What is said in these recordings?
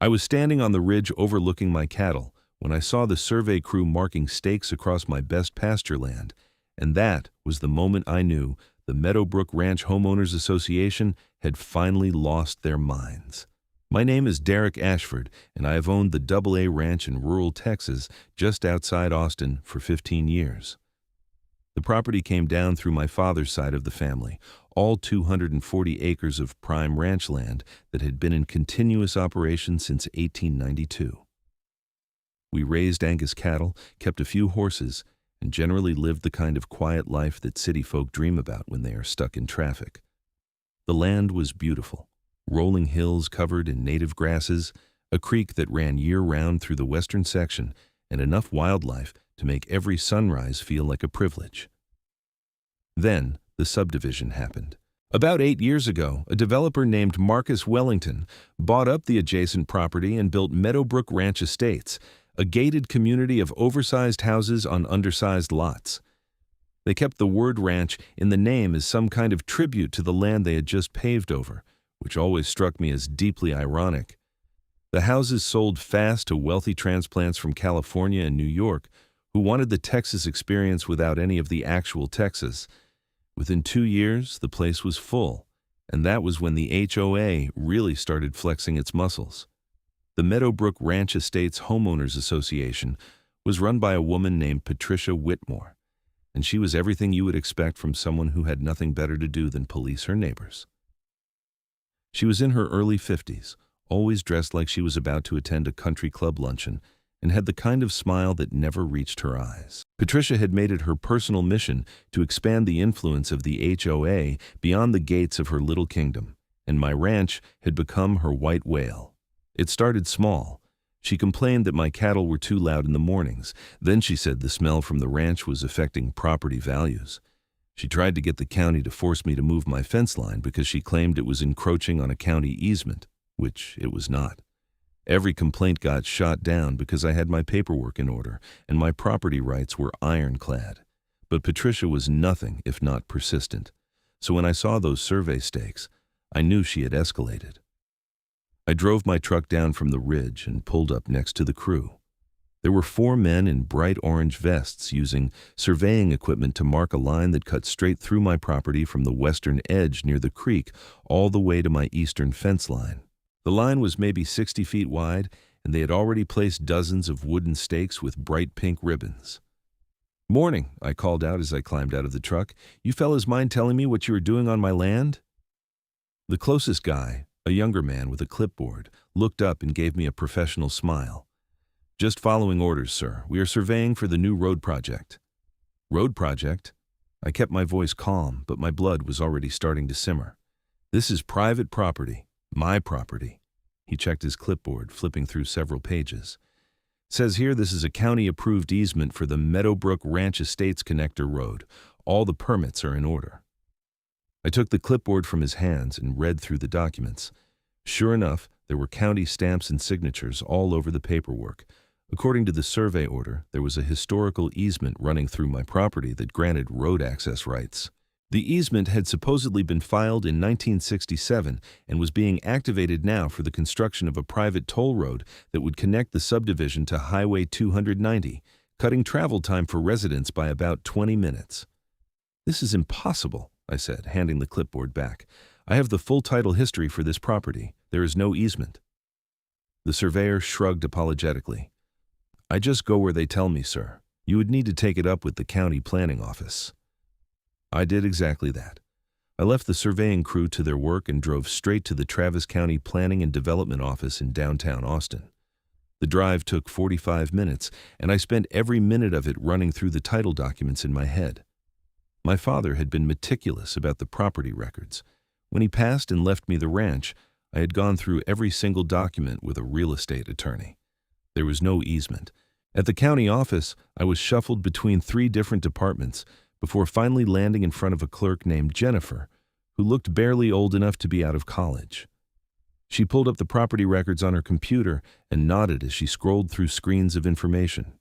I was standing on the ridge overlooking my cattle when I saw the survey crew marking stakes across my best pasture land, and that was the moment I knew the Meadowbrook Ranch Homeowners Association had finally lost their minds. My name is Derek Ashford, and I have owned the AA Ranch in rural Texas just outside Austin for 15 years. The property came down through my father's side of the family, all 240 acres of prime ranch land that had been in continuous operation since 1892. We raised Angus cattle, kept a few horses, and generally lived the kind of quiet life that city folk dream about when they are stuck in traffic. The land was beautiful, rolling hills covered in native grasses, a creek that ran year-round through the western section, and enough wildlife to make every sunrise feel like a privilege. Then, the subdivision happened. About 8 years ago, a developer named Marcus Wellington bought up the adjacent property and built Meadowbrook Ranch Estates, a gated community of oversized houses on undersized lots. They kept the word ranch in the name as some kind of tribute to the land they had just paved over, which always struck me as deeply ironic. The houses sold fast to wealthy transplants from California and New York who wanted the Texas experience without any of the actual Texas. Within 2 years, the place was full, and that was when the HOA really started flexing its muscles. The Meadowbrook Ranch Estates Homeowners Association was run by a woman named Patricia Whitmore, and she was everything you would expect from someone who had nothing better to do than police her neighbors. She was in her early 50s, always dressed like she was about to attend a country club luncheon, and had the kind of smile that never reached her eyes. Patricia had made it her personal mission to expand the influence of the HOA beyond the gates of her little kingdom, and my ranch had become her white whale. It started small. She complained that my cattle were too loud in the mornings. Then she said the smell from the ranch was affecting property values. She tried to get the county to force me to move my fence line because she claimed it was encroaching on a county easement, which it was not. Every complaint got shot down because I had my paperwork in order and my property rights were ironclad. But Patricia was nothing if not persistent. So when I saw those survey stakes, I knew she had escalated. I drove my truck down from the ridge and pulled up next to the crew. There were 4 men in bright orange vests using surveying equipment to mark a line that cut straight through my property from the western edge near the creek all the way to my eastern fence line. The line was maybe 60 feet wide, and they had already placed dozens of wooden stakes with bright pink ribbons. "Morning," I called out as I climbed out of the truck. "You fellas mind telling me what you are doing on my land?" The closest guy, a younger man with a clipboard, looked up and gave me a professional smile. "Just following orders, sir. We are surveying for the new road project." "Road project?" I kept my voice calm, but my blood was already starting to simmer. "This is private property. My property." He checked his clipboard, flipping through several pages. "Says here this is a county-approved easement for the Meadowbrook Ranch Estates Connector Road. All the permits are in order." I took the clipboard from his hands and read through the documents. Sure enough, there were county stamps and signatures all over the paperwork. According to the survey order, there was a historical easement running through my property that granted road access rights. The easement had supposedly been filed in 1967 and was being activated now for the construction of a private toll road that would connect the subdivision to Highway 290, cutting travel time for residents by about 20 minutes. "This is impossible," I said, handing the clipboard back. "I have the full title history for this property. There is no easement." The surveyor shrugged apologetically. "I just go where they tell me, sir. You would need to take it up with the county planning office." I did exactly that. I left the surveying crew to their work and drove straight to the Travis County Planning and Development Office in downtown Austin. The drive took 45 minutes, and I spent every minute of it running through the title documents in my head. My father had been meticulous about the property records. When he passed and left me the ranch, I had gone through every single document with a real estate attorney. There was no easement. At the county office, I was shuffled between 3 different departments before finally landing in front of a clerk named Jennifer, who looked barely old enough to be out of college. She pulled up the property records on her computer and nodded as she scrolled through screens of information.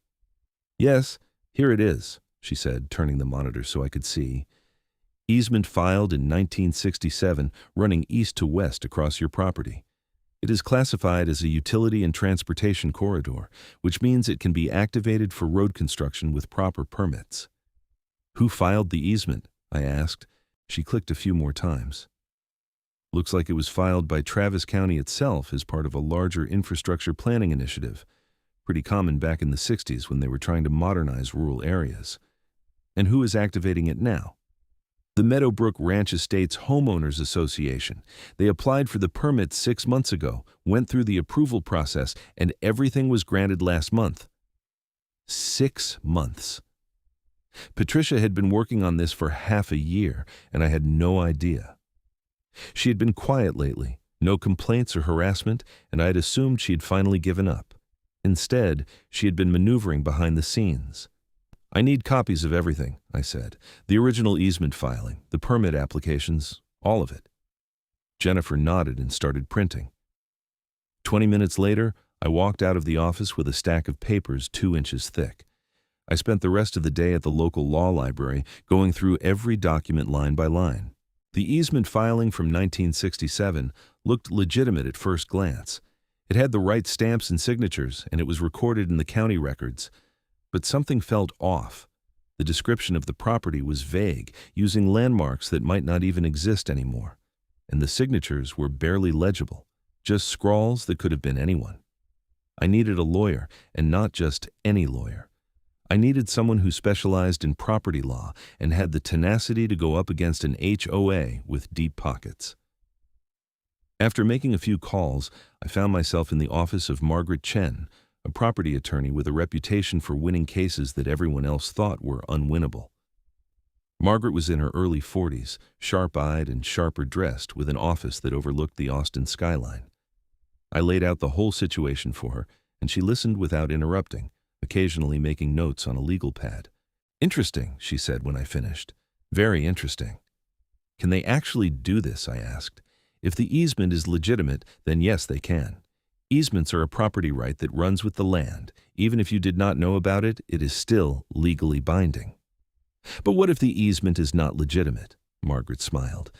"Yes, here it is," she said, turning the monitor so I could see. "Easement filed in 1967, running east to west across your property. It is classified as a utility and transportation corridor, which means it can be activated for road construction with proper permits. Who filed the easement? I asked. She clicked a few more times. Looks like it was filed by Travis County itself as part of a larger infrastructure planning initiative, pretty common back in the 60s when they were trying to modernize rural areas. And who is activating it now? The Meadowbrook Ranch Homeowners Association. They applied for the permit 6 months ago, went through the approval process, and everything was granted last month. 6 months. Patricia had been working on this for half a year, and I had no idea. She had been quiet lately, no complaints or harassment, and I had assumed she had finally given up. Instead, she had been maneuvering behind the scenes. I need copies of everything, I said. The original easement filing, the permit applications, all of it. Jennifer nodded and started printing. 20 minutes later, I walked out of the office with a stack of papers 2 inches thick. I spent the rest of the day at the local law library going through every document line by line. The easement filing from 1967 looked legitimate at first glance. It had the right stamps and signatures, and it was recorded in the county records. But something felt off. The description of the property was vague, using landmarks that might not even exist anymore. And the signatures were barely legible, just scrawls that could have been anyone. I needed a lawyer, and not just any lawyer. I needed someone who specialized in property law and had the tenacity to go up against an HOA with deep pockets. After making a few calls, I found myself in the office of Margaret Chen, a property attorney with a reputation for winning cases that everyone else thought were unwinnable. Margaret was in her early 40s, sharp-eyed and sharper dressed, with an office that overlooked the Austin skyline. I laid out the whole situation for her, and she listened without interrupting, occasionally making notes on a legal pad. "Interesting," she said when I finished. "Very interesting." "Can they actually do this?" I asked. "If the easement is legitimate, then yes, they can. Easements are a property right that runs with the land. Even if you did not know about it, it is still legally binding." "But what if the easement is not legitimate?" Margaret smiled.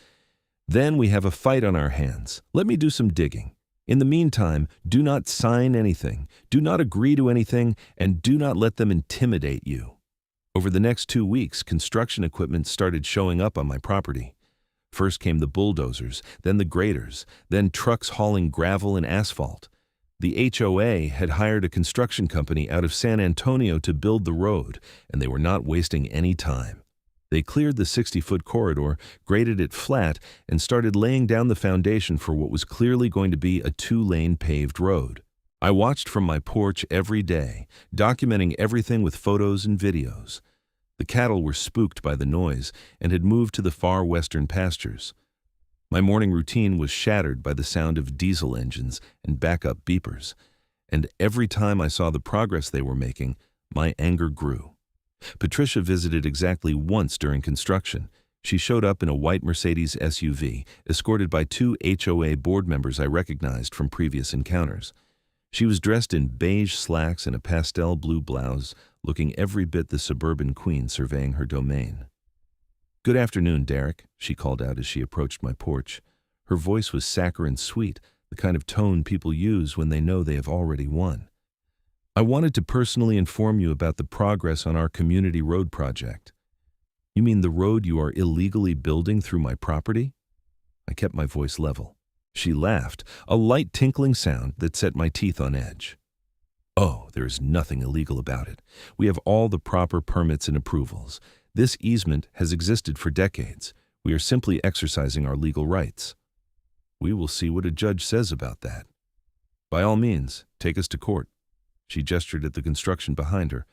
"Then we have a fight on our hands. Let me do some digging. In the meantime, do not sign anything, do not agree to anything, and do not let them intimidate you." Over the next 2 weeks, construction equipment started showing up on my property. First came the bulldozers, then the graders, then trucks hauling gravel and asphalt. The HOA had hired a construction company out of San Antonio to build the road, and they were not wasting any time. They cleared the 60-foot corridor, graded it flat, and started laying down the foundation for what was clearly going to be a 2-lane paved road. I watched from my porch every day, documenting everything with photos and videos. The cattle were spooked by the noise and had moved to the far western pastures. My morning routine was shattered by the sound of diesel engines and backup beepers, and every time I saw the progress they were making, my anger grew. Patricia visited exactly once during construction. She showed up in a white Mercedes SUV, escorted by 2 HOA board members I recognized from previous encounters. She was dressed in beige slacks and a pastel blue blouse, looking every bit the suburban queen surveying her domain. "Good afternoon, Derek," she called out as she approached my porch. Her voice was saccharine sweet, the kind of tone people use when they know they have already won. "I wanted to personally inform you about the progress on our community road project." "You mean the road you are illegally building through my property?" I kept my voice level. She laughed, a light tinkling sound that set my teeth on edge. "Oh, there is nothing illegal about it. We have all the proper permits and approvals. This easement has existed for decades. We are simply exercising our legal rights." "We will see what a judge says about that." "By all means, take us to court." She gestured at the construction behind her.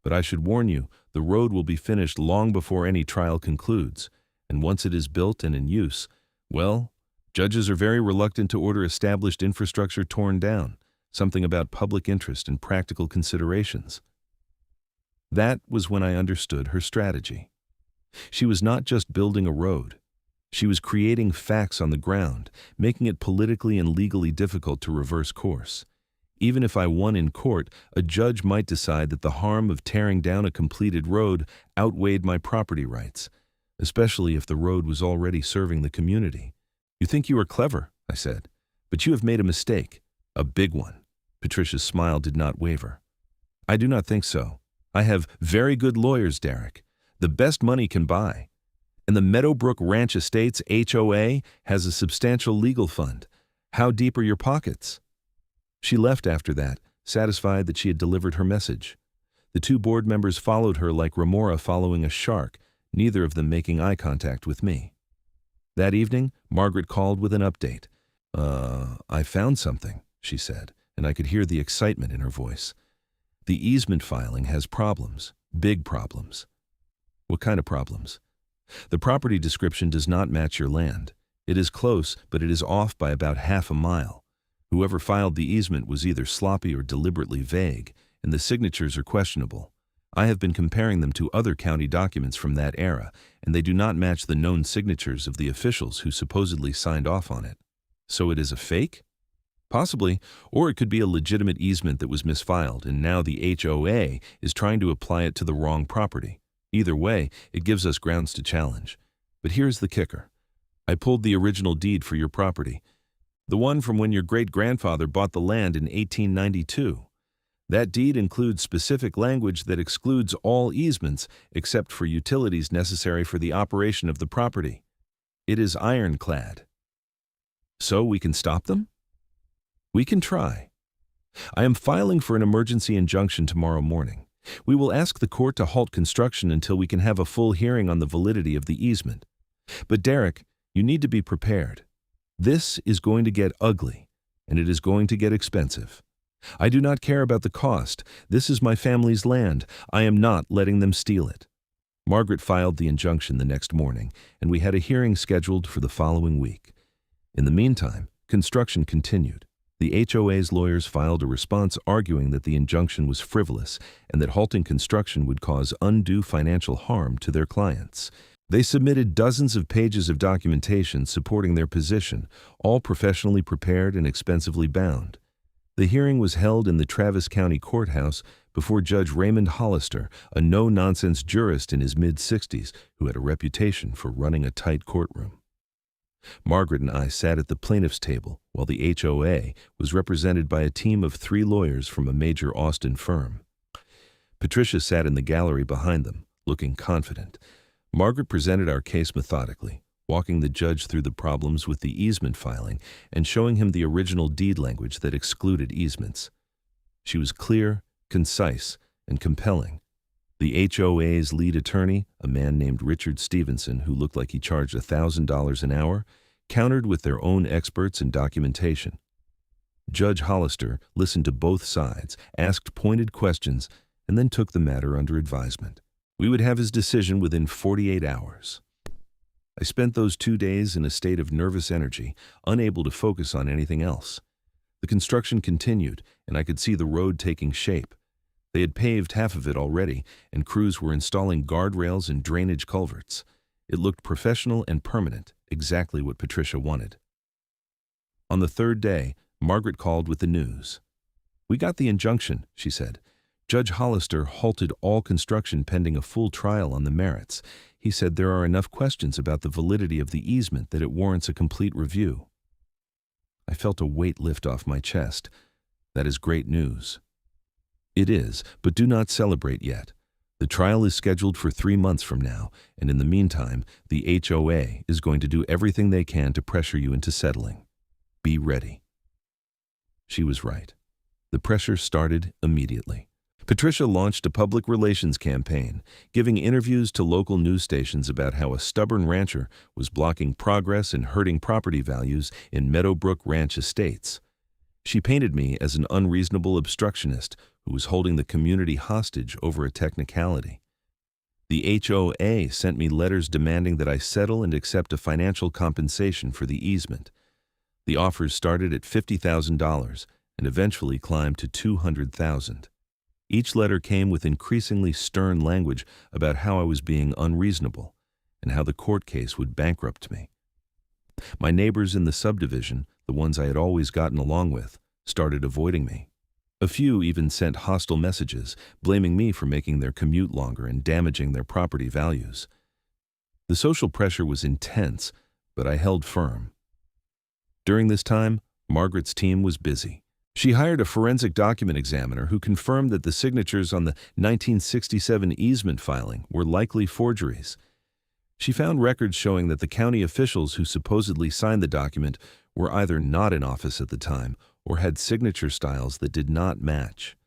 "But I should warn you, the road will be finished long before any trial concludes. And once it is built and in use, well, judges are very reluctant to order established infrastructure torn down. Something about public interest and practical considerations." That was when I understood her strategy. She was not just building a road. She was creating facts on the ground, making it politically and legally difficult to reverse course. Even if I won in court, a judge might decide that the harm of tearing down a completed road outweighed my property rights, especially if the road was already serving the community. "You think you are clever," I said, But you have made a mistake, a big one. Patricia's smile did not waver. I do not think so. I have very good lawyers, Derek. The best money can buy. And the Meadowbrook Ranch Estates HOA has a substantial legal fund. How deep are your pockets? She left after that, satisfied that she had delivered her message. The two board members followed her like remora following a shark, neither of them making eye contact with me. That evening, Margaret called with an update. I found something, she said, and I could hear the excitement in her voice. The easement filing has problems, big problems. What kind of problems? The property description does not match your land. It is close, but it is off by about half a mile. Whoever filed the easement was either sloppy or deliberately vague, and the signatures are questionable. I have been comparing them to other county documents from that era, and they do not match the known signatures of the officials who supposedly signed off on it. So it is a fake? Possibly, or it could be a legitimate easement that was misfiled, and now the HOA is trying to apply it to the wrong property. Either way, it gives us grounds to challenge. But here's the kicker. I pulled the original deed for your property, the one from when your great-grandfather bought the land in 1892. That deed includes specific language that excludes all easements except for utilities necessary for the operation of the property. It is ironclad. So we can stop them? We can try. I am filing for an emergency injunction tomorrow morning. We will ask the court to halt construction until we can have a full hearing on the validity of the easement. But Derek, you need to be prepared. This is going to get ugly, and it is going to get expensive. I do not care about the cost. This is my family's land. I am not letting them steal it. Margaret filed the injunction the next morning, and we had a hearing scheduled for the following week. In the meantime, construction continued. The HOA's lawyers filed a response arguing that the injunction was frivolous and that halting construction would cause undue financial harm to their clients. They submitted dozens of pages of documentation supporting their position, all professionally prepared and expensively bound. The hearing was held in the Travis County Courthouse before Judge Raymond Hollister, a no-nonsense jurist in his mid-60s who had a reputation for running a tight courtroom. Margaret and I sat at the plaintiff's table while the HOA was represented by a team of 3 lawyers from a major Austin firm. Patricia sat in the gallery behind them, looking confident. Margaret presented our case methodically, walking the judge through the problems with the easement filing and showing him the original deed language that excluded easements. She was clear, concise, and compelling. The HOA's lead attorney, a man named Richard Stevenson who looked like he charged $1,000 an hour, countered with their own experts and documentation. Judge Hollister listened to both sides, asked pointed questions, and then took the matter under advisement. We would have his decision within 48 hours. I spent those 2 days in a state of nervous energy, unable to focus on anything else. The construction continued, and I could see the road taking shape. They had paved half of it already, and crews were installing guardrails and drainage culverts. It looked professional and permanent, exactly what Patricia wanted. On the 3rd day, Margaret called with the news. "We got the injunction," she said. "Judge Hollister halted all construction pending a full trial on the merits. He said there are enough questions about the validity of the easement that it warrants a complete review." I felt a weight lift off my chest. That is great news. It is, but do not celebrate yet. The trial is scheduled for 3 months from now, and in the meantime, the HOA is going to do everything they can to pressure you into settling. Be ready. She was right. The pressure started immediately. Patricia launched a public relations campaign, giving interviews to local news stations about how a stubborn rancher was blocking progress and hurting property values in Meadowbrook Ranch Estates. She painted me as an unreasonable obstructionist who was holding the community hostage over a technicality. The HOA sent me letters demanding that I settle and accept a financial compensation for the easement. The offers started at $50,000 and eventually climbed to $200,000. Each letter came with increasingly stern language about how I was being unreasonable and how the court case would bankrupt me. My neighbors in the subdivision, the ones I had always gotten along with, started avoiding me. A few even sent hostile messages, blaming me for making their commute longer and damaging their property values. The social pressure was intense, but I held firm. During this time, Margaret's team was busy. She hired a forensic document examiner who confirmed that the signatures on the 1967 easement filing were likely forgeries. She found records showing that the county officials who supposedly signed the document were either not in office at the time or had signature styles that did not match.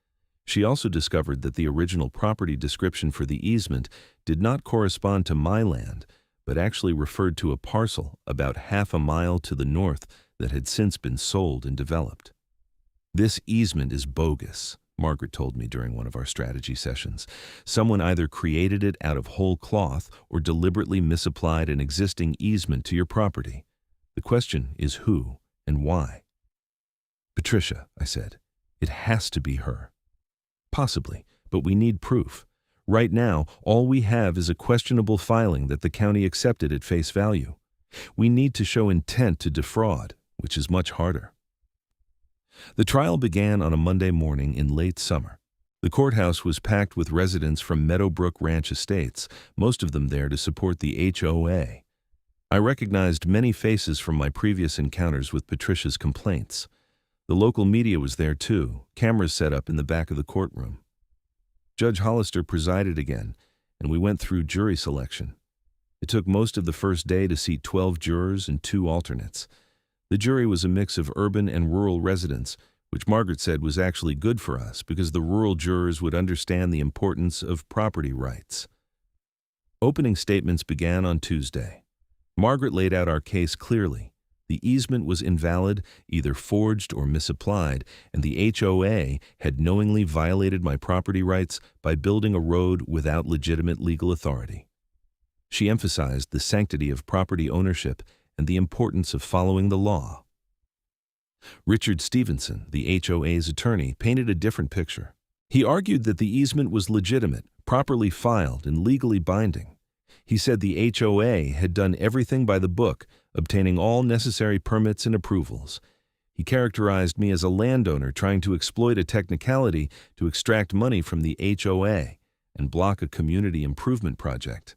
She also discovered that the original property description for the easement did not correspond to my land, but actually referred to a parcel about half a mile to the north that had since been sold and developed. "This easement is bogus," Margaret told me during one of our strategy sessions. "Someone either created it out of whole cloth or deliberately misapplied an existing easement to your property. The question is who and why." "Patricia," I said, "it has to be her." "Possibly, but we need proof. Right now, all we have is a questionable filing that the county accepted at face value. We need to show intent to defraud, which is much harder." The trial began on a Monday morning in late summer. The courthouse was packed with residents from Meadowbrook Ranch Estates, most of them there to support the HOA. I recognized many faces from my previous encounters with Patricia's complaints. The local media was there too, cameras set up in the back of the courtroom. Judge Hollister presided again, and we went through jury selection. It took most of the first day to seat 12 jurors and 2 alternates. The jury was a mix of urban and rural residents, which Margaret said was actually good for us because the rural jurors would understand the importance of property rights. Opening statements began on Tuesday. Margaret laid out our case clearly. The easement was invalid, either forged or misapplied, and the HOA had knowingly violated my property rights by building a road without legitimate legal authority. She emphasized the sanctity of property ownership and the importance of following the law. Richard Stevenson, the HOA's attorney, painted a different picture. He argued that the easement was legitimate, properly filed, and legally binding. He said the HOA had done everything by the book, obtaining all necessary permits and approvals. He characterized me as a landowner trying to exploit a technicality to extract money from the HOA and block a community improvement project.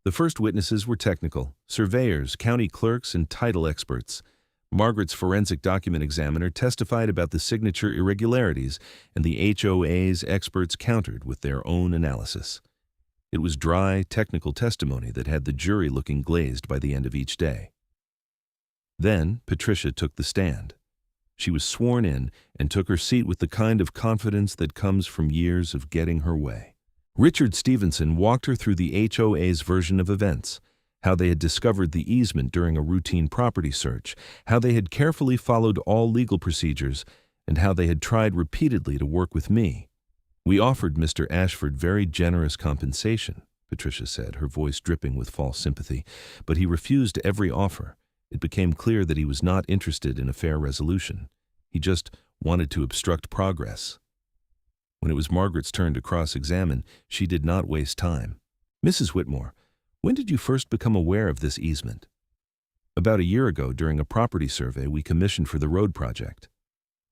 The first witnesses were technical, surveyors, county clerks, and title experts. Margaret's forensic document examiner testified about the signature irregularities, and the HOA's experts countered with their own analysis. It was dry, technical testimony that had the jury looking glazed by the end of each day. Then Patricia took the stand. She was sworn in and took her seat with the kind of confidence that comes from years of getting her way. Richard Stevenson walked her through the HOA's version of events, how they had discovered the easement during a routine property search, how they had carefully followed all legal procedures, and how they had tried repeatedly to work with me. "We offered Mr. Ashford very generous compensation," Patricia said, her voice dripping with false sympathy, "but he refused every offer. It became clear that he was not interested in a fair resolution. He just wanted to obstruct progress." When it was Margaret's turn to cross-examine, she did not waste time. "Mrs. Whitmore, when did you first become aware of this easement?" "About a year ago during a property survey we commissioned for the road project."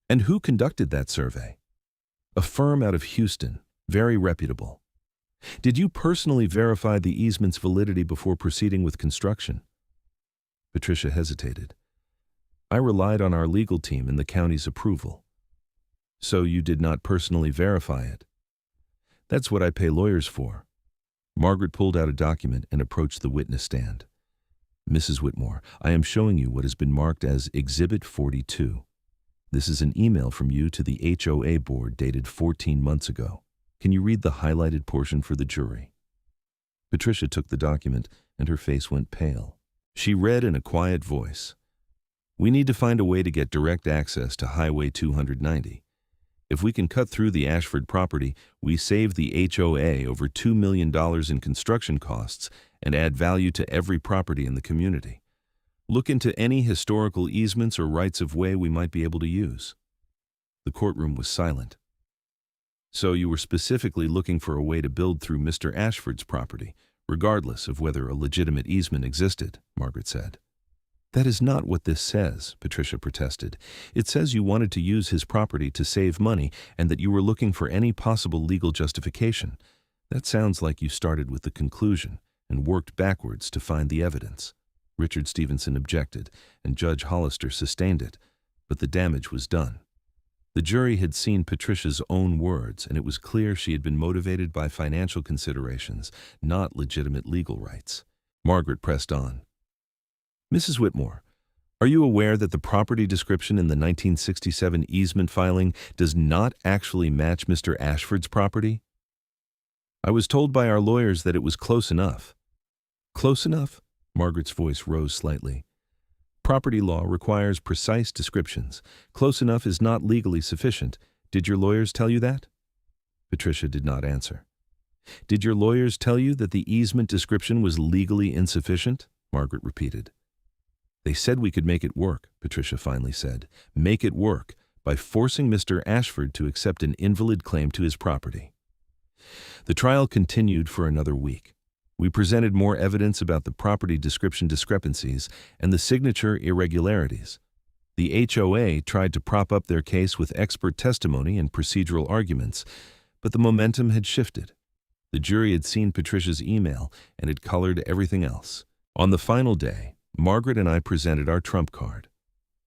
"And who conducted that survey?" "A firm out of Houston, very reputable." "Did you personally verify the easement's validity before proceeding with construction?" Patricia hesitated. "I relied on our legal team and the county's approval." "So you did not personally verify it?" "That's what I pay lawyers for." Margaret pulled out a document and approached the witness stand. "Mrs. Whitmore, I am showing you what has been marked as Exhibit 42. This is an email from you to the HOA board dated 14 months ago. Can you read the highlighted portion for the jury?" Patricia took the document and her face went pale. She read in a quiet voice, "We need to find a way to get direct access to Highway 290. If we can cut through the Ashford property, we save the HOA over $2 million in construction costs and add value to every property in the community. Look into any historical easements or rights of way we might be able to use." The courtroom was silent. "So you were specifically looking for a way to build through Mr. Ashford's property, regardless of whether a legitimate easement existed," Margaret said. "That is not what this says," Patricia protested. "It says you wanted to use his property to save money and that you were looking for any possible legal justification. That sounds like you started with the conclusion and worked backwards to find the evidence." Richard Stevenson objected, and Judge Hollister sustained it. but the damage was done. The jury had seen Patricia's own words, and it was clear she had been motivated by financial considerations, not legitimate legal rights. Margaret pressed on. Mrs. Whitmore, are you aware that the property description in the 1967 easement filing does not actually match Mr. Ashford's property? I was told by our lawyers that it was close enough. Close enough? Margaret's voice rose slightly. Property law requires precise descriptions. Close enough is not legally sufficient. Did your lawyers tell you that? Patricia did not answer. Did your lawyers tell you that the easement description was legally insufficient? Margaret repeated. They said we could make it work, Patricia finally said. Make it work by forcing Mr. Ashford to accept an invalid claim to his property. The trial continued for another week. We presented more evidence about the property description discrepancies and the signature irregularities. The HOA tried to prop up their case with expert testimony and procedural arguments, but the momentum had shifted. The jury had seen Patricia's email, and it colored everything else. On the final day, Margaret and I presented our trump card.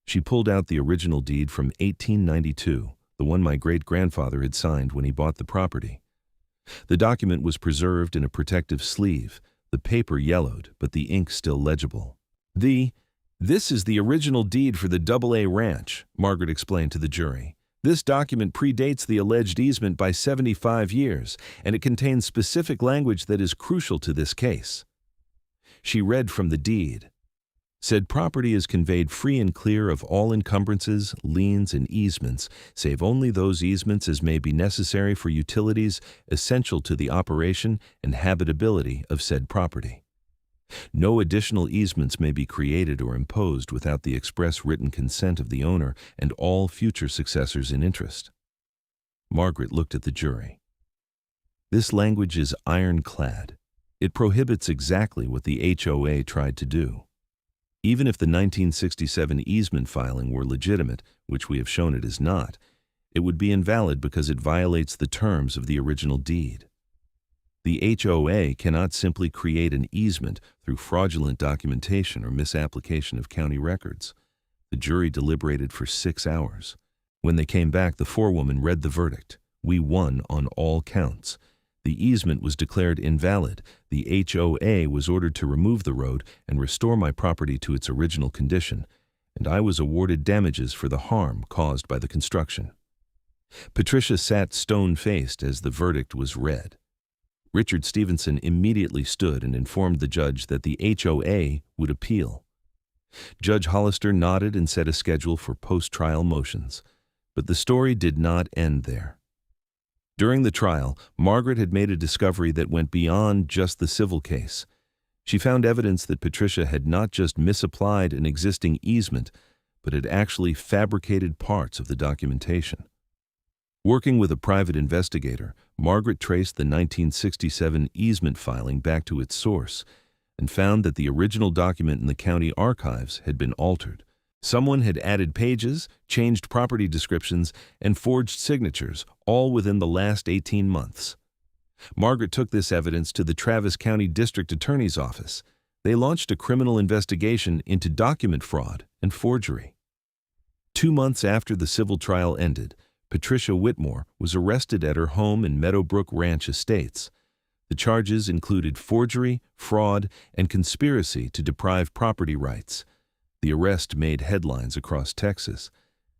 She pulled out the original deed from 1892, the one my great-grandfather had signed when he bought the property. The document was preserved in a protective sleeve, the paper yellowed, but the ink still legible. This is the original deed for the AA ranch, Margaret explained to the jury. This document predates the alleged easement by 75 years, and it contains specific language that is crucial to this case. She read from the deed. Said property is conveyed free and clear of all encumbrances, liens, and easements, save only those easements as may be necessary for utilities essential to the operation and habitability of said property. No additional easements may be created or imposed without the express written consent of the owner and all future successors in interest. Margaret looked at the jury. This language is ironclad. It prohibits exactly what the HOA tried to do. Even if the 1967 easement filing were legitimate, which we have shown it is not, it would be invalid because it violates the terms of the original deed. The HOA cannot simply create an easement through fraudulent documentation or misapplication of county records. The jury deliberated for 6 hours. When they came back, the forewoman read the verdict. We won on all counts. The easement was declared invalid. The HOA was ordered to remove the road and restore my property to its original condition, and I was awarded damages for the harm caused by the construction. Patricia sat stone-faced as the verdict was read. Richard Stevenson immediately stood and informed the judge that the HOA would appeal. Judge Hollister nodded and set a schedule for post-trial motions, but the story did not end there. During the trial, Margaret had made a discovery that went beyond just the civil case. She found evidence that Patricia had not just misapplied an existing easement, but had actually fabricated parts of the documentation. Working with a private investigator, Margaret traced the 1967 easement filing back to its source and found that the original document in the county archives had been altered. Someone had added pages, changed property descriptions, and forged signatures, all within the last 18 months. Margaret took this evidence to the Travis County District Attorney's Office. They launched a criminal investigation into document fraud and forgery. 2 months after the civil trial ended, Patricia Whitmore was arrested at her home in Meadowbrook Ranch Estates. The charges included forgery, fraud, and conspiracy to deprive property rights. The arrest made headlines across Texas.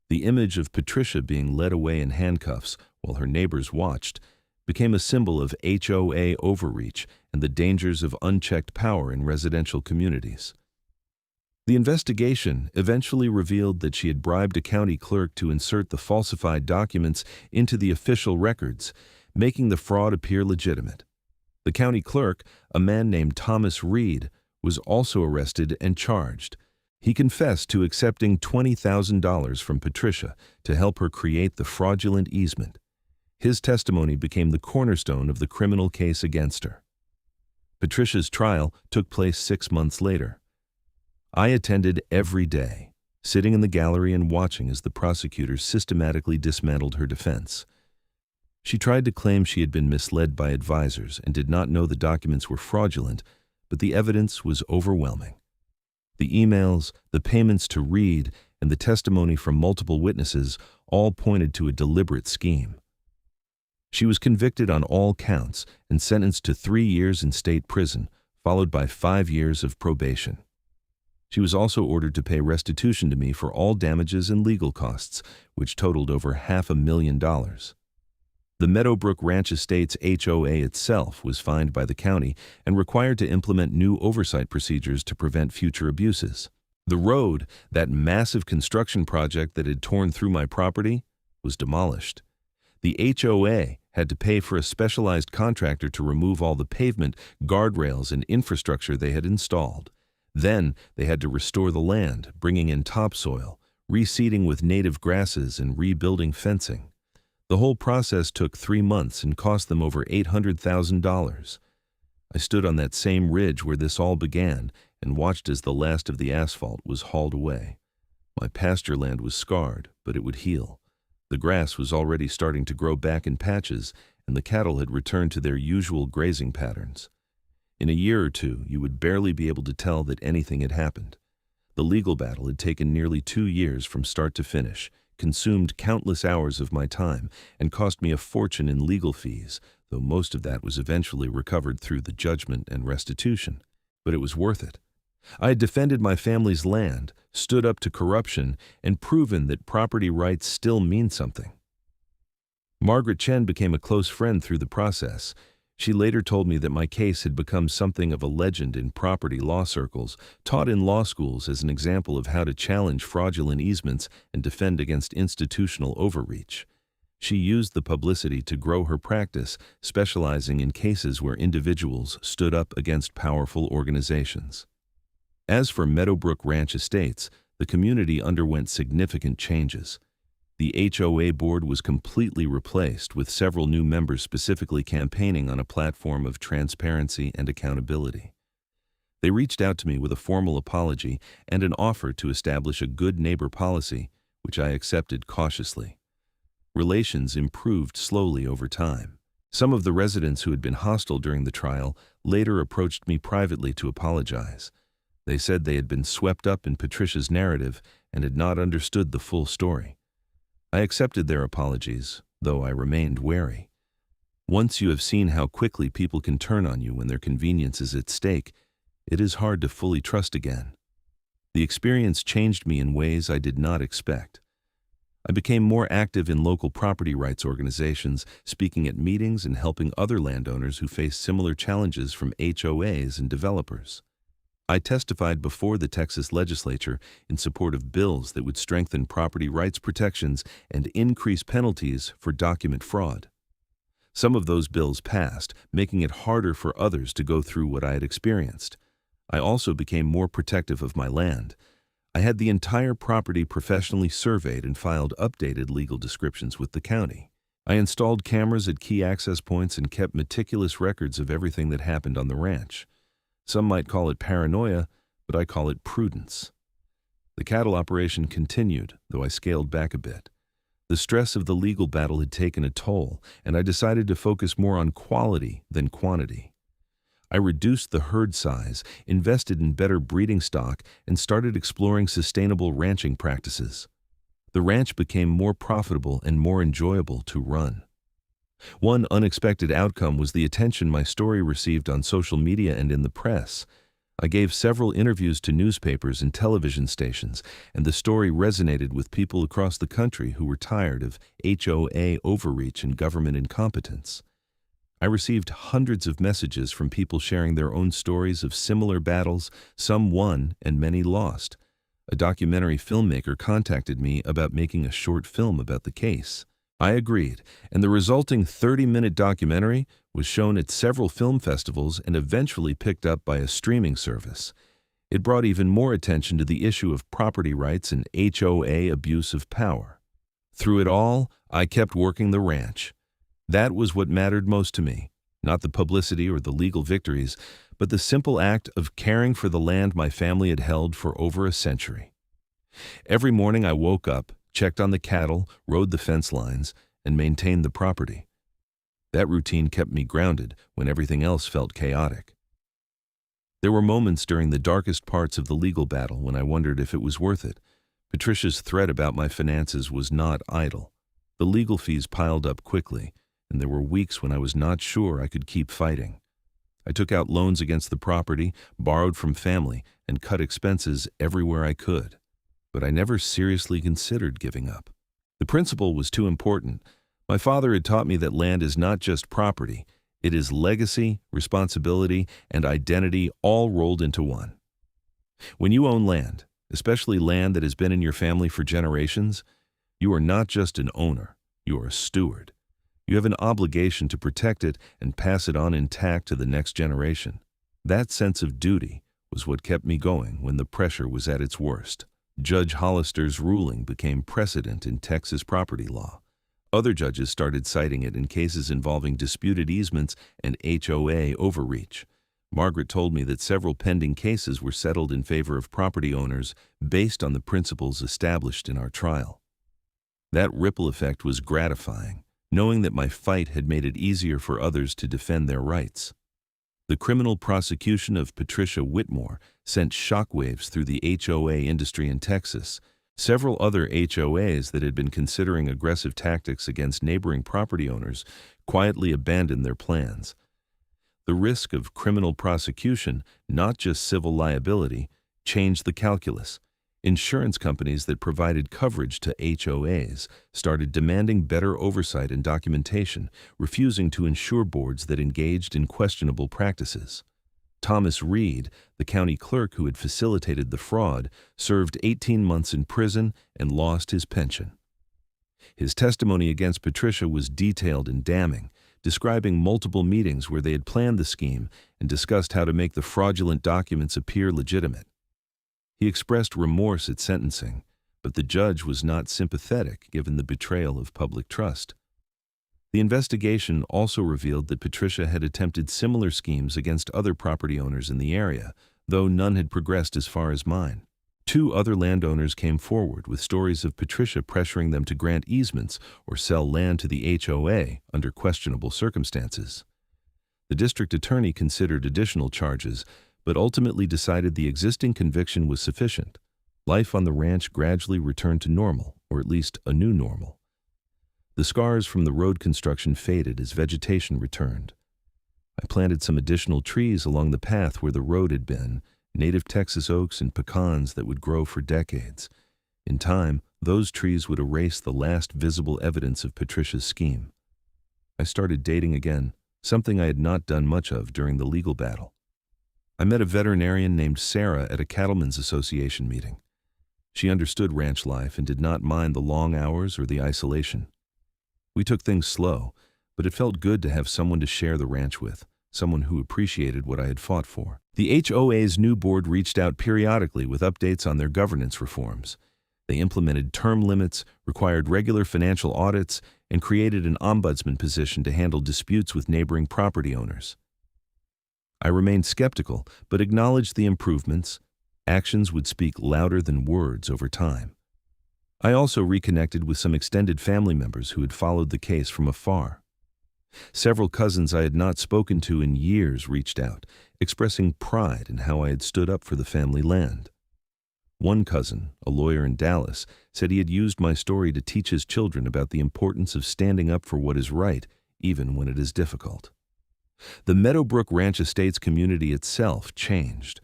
The image of Patricia being led away in handcuffs while her neighbors watched became a symbol of HOA overreach and the dangers of unchecked power in residential communities. The investigation eventually revealed that she had bribed a county clerk to insert the falsified documents into the official records, making the fraud appear legitimate. The county clerk, a man named Thomas Reed, was also arrested and charged. He confessed to accepting $20,000 from Patricia to help her create the fraudulent easement. His testimony became the cornerstone of the criminal case against her. Patricia's trial took place 6 months later. I attended every day, sitting in the gallery and watching as the prosecutors systematically dismantled her defense. She tried to claim she had been misled by advisors and did not know the documents were fraudulent, but the evidence was overwhelming. The emails, the payments to Reed, and the testimony from multiple witnesses all pointed to a deliberate scheme. She was convicted on all counts and sentenced to 3 years in state prison, followed by 5 years of probation. She was also ordered to pay restitution to me for all damages and legal costs, which totaled over $500,000. The Meadowbrook Ranch Estates HOA itself was fined by the county and required to implement new oversight procedures to prevent future abuses. The road, that massive construction project that had torn through my property, was demolished. The HOA had to pay for a specialized contractor to remove all the pavement, guardrails, and infrastructure they had installed. Then they had to restore the land, bringing in topsoil, reseeding with native grasses, and rebuilding fencing. The whole process took 3 months and cost them over $800,000. I stood on that same ridge where this all began and watched as the last of the asphalt was hauled away. My pasture land was scarred, but it would heal. The grass was already starting to grow back in patches, and the cattle had returned to their usual grazing patterns. In a year or two, you would barely be able to tell that anything had happened. The legal battle had taken nearly 2 years from start to finish, consumed countless hours of my time, and cost me a fortune in legal fees, though most of that was eventually recovered through the judgment and restitution. But it was worth it. I had defended my family's land, stood up to corruption, and proven that property rights still mean something. Margaret Chen became a close friend through the process. She later told me that my case had become something of a legend in property law circles, taught in law schools as an example of how to challenge fraudulent easements and defend against institutional overreach. She used the publicity to grow her practice, specializing in cases where individuals stood up against powerful organizations. As for Meadowbrook Ranch Estates, the community underwent significant changes. The HOA board was completely replaced, with several new members specifically campaigning on a platform of transparency and accountability. They reached out to me with a formal apology and an offer to establish a good neighbor policy, which I accepted cautiously. Relations improved slowly over time. Some of the residents who had been hostile during the trial later approached me privately to apologize. They said they had been swept up in Patricia's narrative and had not understood the full story. I accepted their apologies, though I remained wary. Once you have seen how quickly people can turn on you when their convenience is at stake, it is hard to fully trust again. The experience changed me in ways I did not expect. I became more active in local property rights organizations, speaking at meetings and helping other landowners who face similar challenges from HOAs and developers. I testified before the Texas legislature in support of bills that would strengthen property rights protections and increase penalties for document fraud. Some of those bills passed, making it harder for others to go through what I had experienced. I also became more protective of my land. I had the entire property professionally surveyed and filed updated legal descriptions with the county. I installed cameras at key access points and kept meticulous records of everything that happened on the ranch. Some might call it paranoia, but I call it prudence. The cattle operation continued, though I scaled back a bit. The stress of the legal battle had taken a toll, and I decided to focus more on quality than quantity. I reduced the herd size, invested in better breeding stock, and started exploring sustainable ranching practices. The ranch became more profitable and more enjoyable to run. One unexpected outcome was the attention my story received on social media and in the press. I gave several interviews to newspapers and television stations, and the story resonated with people across the country who were tired of HOA overreach and government incompetence. I received hundreds of messages from people sharing their own stories of similar battles. Some won and many lost. A documentary filmmaker contacted me about making a short film about the case. I agreed, and the resulting 30-minute documentary was shown at several film festivals and eventually picked up by a streaming service. It brought even more attention to the issue of property rights and HOA abuse of power. Through it all, I kept working the ranch. That was what mattered most to me, not the publicity or the legal victories, but the simple act of caring for the land my family had held for over a century. Every morning I woke up, checked on the cattle, rode the fence lines, and maintained the property. That routine kept me grounded when everything else felt chaotic. There were moments during the darkest parts of the legal battle when I wondered if it was worth it. Patricia's threat about my finances was not idle. The legal fees piled up quickly, and there were weeks when I was not sure I could keep fighting. I took out loans against the property, borrowed from family, and cut expenses everywhere I could. But I never seriously considered giving up. The principle was too important. My father had taught me that land is not just property. It is legacy, responsibility, and identity all rolled into one. When you own land, especially land that has been in your family for generations, you are not just an owner, you are a steward. You have an obligation to protect it and pass it on intact to the next generation. That sense of duty was what kept me going when the pressure was at its worst. Judge Hollister's ruling became precedent in Texas property law. Other judges started citing it in cases involving disputed easements and HOA overreach. Margaret told me that several pending cases were settled in favor of property owners based on the principles established in our trial. That ripple effect was gratifying, knowing that my fight had made it easier for others to defend their rights. The criminal prosecution of Patricia Whitmore sent shockwaves through the HOA industry in Texas. Several other HOAs that had been considering aggressive tactics against neighboring property owners quietly abandoned their plans. The risk of criminal prosecution, not just civil liability, changed the calculus. Insurance companies that provided coverage to HOAs started demanding better oversight and documentation, refusing to insure boards that engaged in questionable practices. Thomas Reed, the county clerk who had facilitated the fraud, served 18 months in prison and lost his pension. His testimony against Patricia was detailed and damning, describing multiple meetings where they had planned the scheme and discussed how to make the fraudulent documents appear legitimate. He expressed remorse at sentencing, but the judge was not sympathetic given the betrayal of public trust. The investigation also revealed that Patricia had attempted similar schemes against other property owners in the area, though none had progressed as far as mine. 2 other landowners came forward with stories of Patricia pressuring them to grant easements or sell land to the HOA under questionable circumstances. The district attorney considered additional charges, but ultimately decided the existing conviction was sufficient. Life on the ranch gradually returned to normal, or at least a new normal. The scars from the road construction faded as vegetation returned. I planted some additional trees along the path where the road had been, native Texas oaks and pecans that would grow for decades. In time, those trees would erase the last visible evidence of Patricia's scheme. I started dating again, something I had not done much of during the legal battle. I met a veterinarian named Sarah at a Cattlemen's Association meeting. She understood ranch life and did not mind the long hours or the isolation. We took things slow, but it felt good to have someone to share the ranch with, someone who appreciated what I had fought for. The HOA's new board reached out periodically with updates on their governance reforms. They implemented term limits, required regular financial audits, and created an ombudsman position to handle disputes with neighboring property owners. I remained skeptical, but acknowledged the improvements. Actions would speak louder than words over time. I also reconnected with some extended family members who had followed the case from afar. Several cousins I had not spoken to in years reached out, expressing pride in how I had stood up for the family land. One cousin, a lawyer in Dallas, said he had used my story to teach his children about the importance of standing up for what is right, even when it is difficult. The Meadowbrook Ranch Estates community itself changed.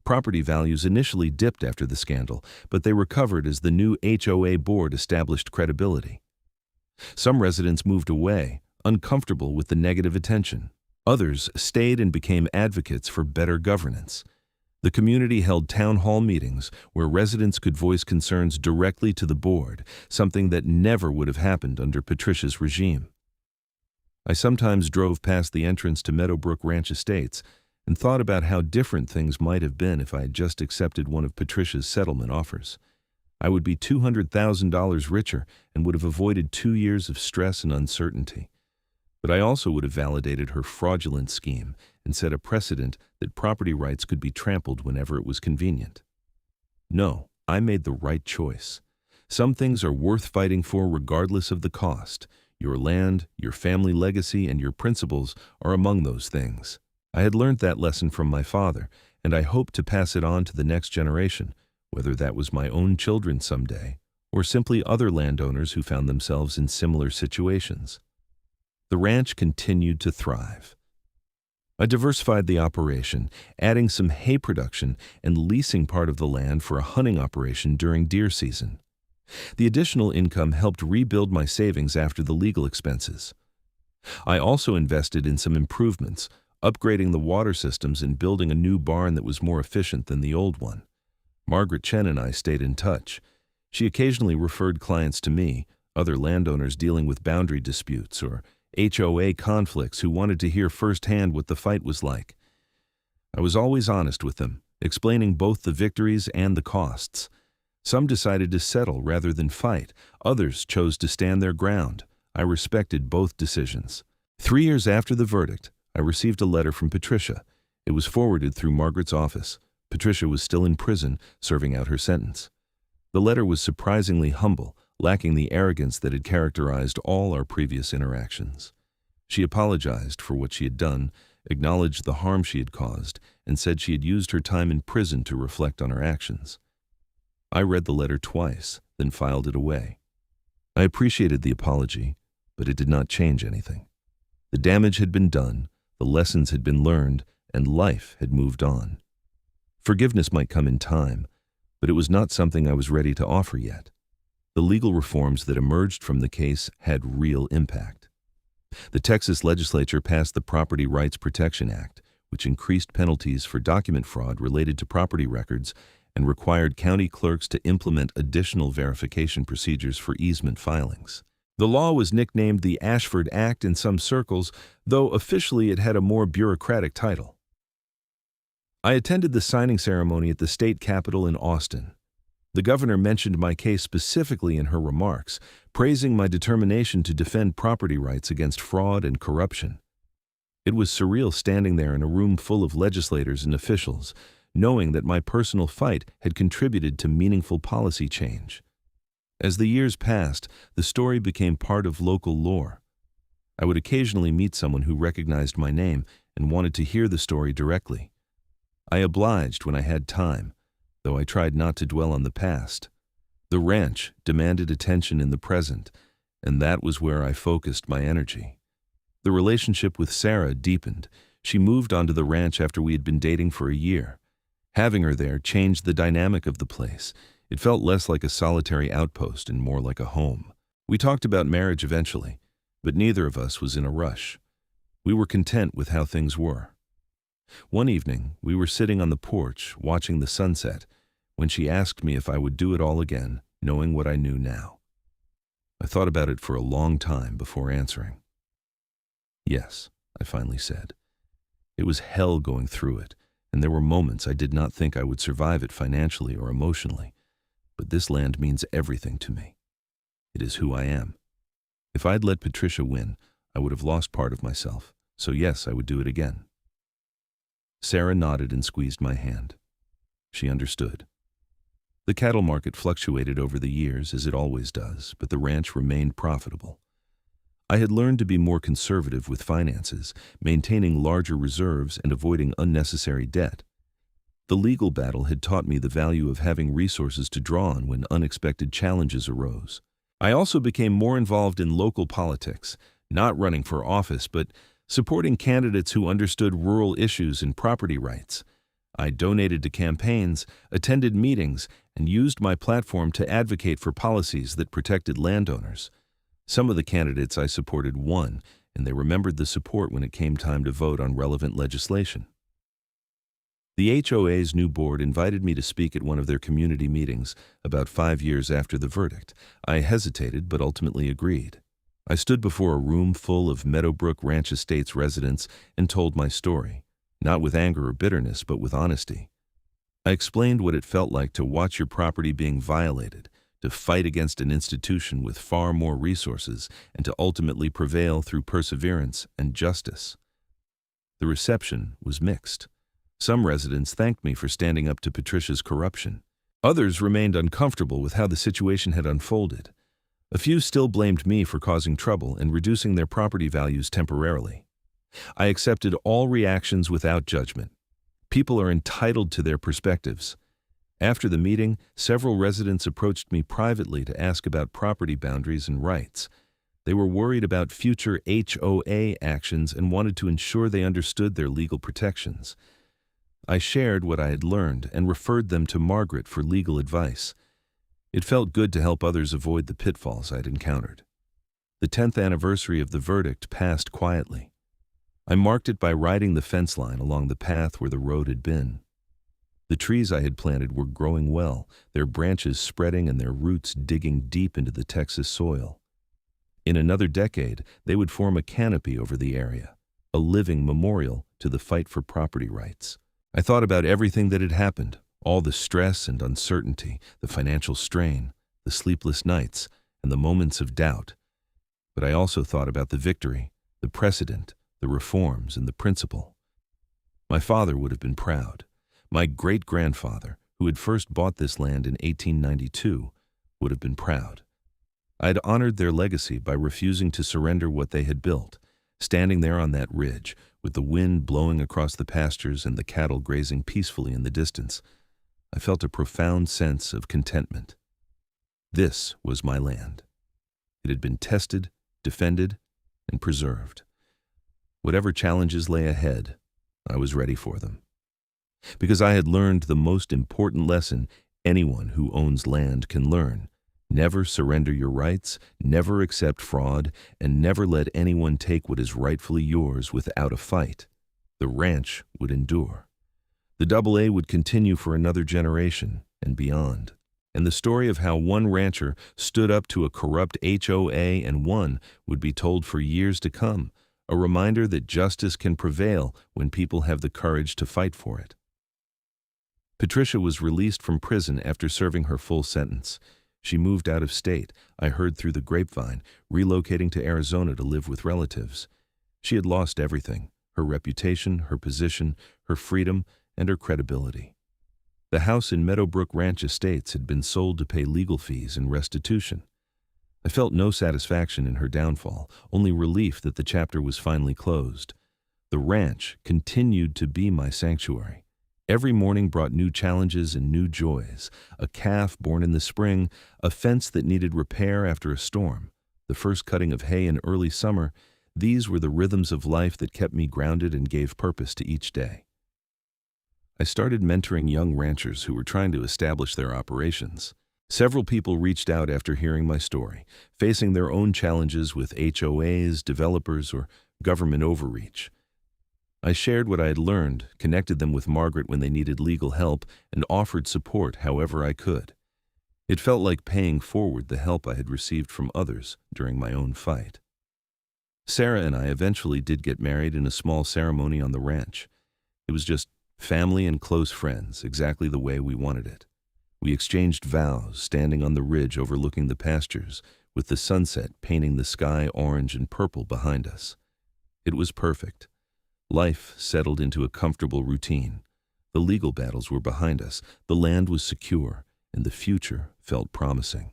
Property values initially dipped after the scandal, but they recovered as the new HOA board established credibility. Some residents moved away, uncomfortable with the negative attention. Others stayed and became advocates for better governance. The community held town hall meetings where residents could voice concerns directly to the board, something that never would have happened under Patricia's regime. I sometimes drove past the entrance to Meadowbrook Ranch Estates and thought about how different things might have been if I had just accepted one of Patricia's settlement offers. I would be $200,000 richer and would have avoided 2 years of stress and uncertainty. But I also would have validated her fraudulent scheme and set a precedent that property rights could be trampled whenever it was convenient. No, I made the right choice. Some things are worth fighting for regardless of the cost. Your land, your family legacy, and your principles are among those things. I had learned that lesson from my father, and I hoped to pass it on to the next generation, whether that was my own children someday, or simply other landowners who found themselves in similar situations. The ranch continued to thrive. I diversified the operation, adding some hay production and leasing part of the land for a hunting operation during deer season. The additional income helped rebuild my savings after the legal expenses. I also invested in some improvements, upgrading the water systems and building a new barn that was more efficient than the old one. Margaret Chen and I stayed in touch. She occasionally referred clients to me, other landowners dealing with boundary disputes or HOA conflicts who wanted to hear firsthand what the fight was like. I was always honest with them, explaining both the victories and the costs. Some decided to settle rather than fight. Others chose to stand their ground. I respected both decisions. 3 years after the verdict, I received a letter from Patricia. It was forwarded through Margaret's office. Patricia was still in prison, serving out her sentence. The letter was surprisingly humble, lacking the arrogance that had characterized all our previous interactions. She apologized for what she had done, acknowledged the harm she had caused, and said she had used her time in prison to reflect on her actions. I read the letter twice, then filed it away. I appreciated the apology, but it did not change anything. The damage had been done, the lessons had been learned, and life had moved on. Forgiveness might come in time, but it was not something I was ready to offer yet. The legal reforms that emerged from the case had real impact. The Texas legislature passed the Property Rights Protection Act, which increased penalties for document fraud related to property records and required county clerks to implement additional verification procedures for easement filings. The law was nicknamed the Ashford Act in some circles, though officially it had a more bureaucratic title. I attended the signing ceremony at the state capitol in Austin. The governor mentioned my case specifically in her remarks, praising my determination to defend property rights against fraud and corruption. It was surreal standing there in a room full of legislators and officials, knowing that my personal fight had contributed to meaningful policy change. As the years passed, the story became part of local lore. I would occasionally meet someone who recognized my name and wanted to hear the story directly. I obliged when I had time, though I tried not to dwell on the past. The ranch demanded attention in the present, and that was where I focused my energy. The relationship with Sarah deepened. She moved onto the ranch after we had been dating for a year. Having her there changed the dynamic of the place. It felt less like a solitary outpost and more like a home. We talked about marriage eventually, but neither of us was in a rush. We were content with how things were. One evening, we were sitting on the porch, watching the sunset, when she asked me if I would do it all again, knowing what I knew now. I thought about it for a long time before answering. Yes, I finally said. It was hell going through it, and there were moments I did not think I would survive it financially or emotionally. But this land means everything to me. It is who I am. If I'd let Patricia win, I would have lost part of myself, so yes, I would do it again. Sarah nodded and squeezed my hand. She understood. The cattle market fluctuated over the years, as it always does, but the ranch remained profitable. I had learned to be more conservative with finances, maintaining larger reserves and avoiding unnecessary debt. The legal battle had taught me the value of having resources to draw on when unexpected challenges arose. I also became more involved in local politics, not running for office, but supporting candidates who understood rural issues and property rights. I donated to campaigns, attended meetings, and used my platform to advocate for policies that protected landowners. Some of the candidates I supported won, and they remembered the support when it came time to vote on relevant legislation. The HOA's new board invited me to speak at one of their community meetings about 5 years after the verdict. I hesitated, but ultimately agreed. I stood before a room full of Meadowbrook Ranch Estates residents and told my story, not with anger or bitterness, but with honesty. I explained what it felt like to watch your property being violated, to fight against an institution with far more resources, and to ultimately prevail through perseverance and justice. The reception was mixed. Some residents thanked me for standing up to Patricia's corruption. Others remained uncomfortable with how the situation had unfolded. A few still blamed me for causing trouble and reducing their property values temporarily. I accepted all reactions without judgment. People are entitled to their perspectives. After the meeting, several residents approached me privately to ask about property boundaries and rights. They were worried about future HOA actions and wanted to ensure they understood their legal protections. I shared what I had learned and referred them to Margaret for legal advice. It felt good to help others avoid the pitfalls I'd encountered. The 10th anniversary of the verdict passed quietly. I marked it by writing the fence line along the path where the road had been. The trees I had planted were growing well, their branches spreading and their roots digging deep into the Texas soil. In another decade, they would form a canopy over the area, a living memorial to the fight for property rights. I thought about everything that had happened, all the stress and uncertainty, the financial strain, the sleepless nights, and the moments of doubt. But I also thought about the victory, the precedent, the reforms, and the principle. My father would have been proud. My great-grandfather, who had first bought this land in 1892, would have been proud. I had honored their legacy by refusing to surrender what they had built, standing there on that ridge, with the wind blowing across the pastures and the cattle grazing peacefully in the distance. I felt a profound sense of contentment. This was my land. It had been tested, defended, and preserved. Whatever challenges lay ahead, I was ready for them. Because I had learned the most important lesson anyone who owns land can learn. Never surrender your rights, never accept fraud, and never let anyone take what is rightfully yours without a fight. The ranch would endure. The AA would continue for another generation and beyond. And the story of how one rancher stood up to a corrupt HOA and won would be told for years to come, a reminder that justice can prevail when people have the courage to fight for it. Patricia was released from prison after serving her full sentence. She moved out of state, I heard through the grapevine, relocating to Arizona to live with relatives. She had lost everything: her reputation, her position, her freedom, and her credibility. The house in Meadowbrook Ranch Estates had been sold to pay legal fees and restitution. I felt no satisfaction in her downfall, only relief that the chapter was finally closed. The ranch continued to be my sanctuary. Every morning brought new challenges and new joys: a calf born in the spring, a fence that needed repair after a storm, the first cutting of hay in early summer. These were the rhythms of life that kept me grounded and gave purpose to each day. I started mentoring young ranchers who were trying to establish their operations. Several people reached out after hearing my story, facing their own challenges with HOAs, developers, or government overreach. I shared what I had learned, connected them with Margaret when they needed legal help, and offered support however I could. It felt like paying forward the help I had received from others during my own fight. Sarah and I eventually did get married in a small ceremony on the ranch. It was just family and close friends, exactly the way we wanted it. We exchanged vows, standing on the ridge overlooking the pastures, with the sunset painting the sky orange and purple behind us. It was perfect. Life settled into a comfortable routine. The legal battles were behind us, the land was secure, and the future felt promising.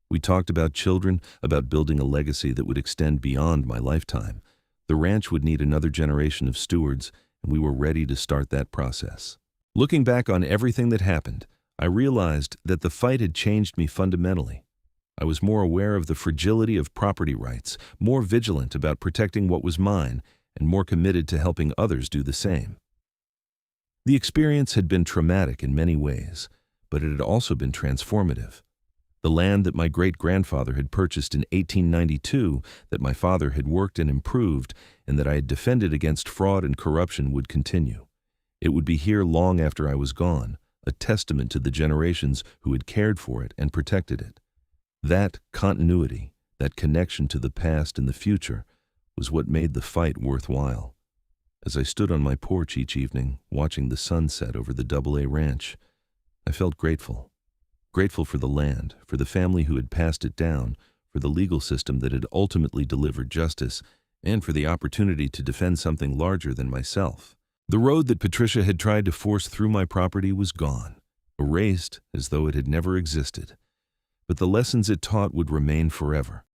We talked about children, about building a legacy that would extend beyond my lifetime. The ranch would need another generation of stewards, and we were ready to start that process. Looking back on everything that happened, I realized that the fight had changed me fundamentally. I was more aware of the fragility of property rights, more vigilant about protecting what was mine, and more committed to helping others do the same. The experience had been traumatic in many ways, but it had also been transformative. The land that my great-grandfather had purchased in 1892, that my father had worked and improved, and that I had defended against fraud and corruption would continue. It would be here long after I was gone, a testament to the generations who had cared for it and protected it. That continuity, that connection to the past and the future, was what made the fight worthwhile. As I stood on my porch each evening, watching the sun set over the AA ranch, I felt grateful. Grateful for the land, for the family who had passed it down, for the legal system that had ultimately delivered justice, and for the opportunity to defend something larger than myself. The road that Patricia had tried to force through my property was gone, erased as though it had never existed. But the lessons it taught would remain forever.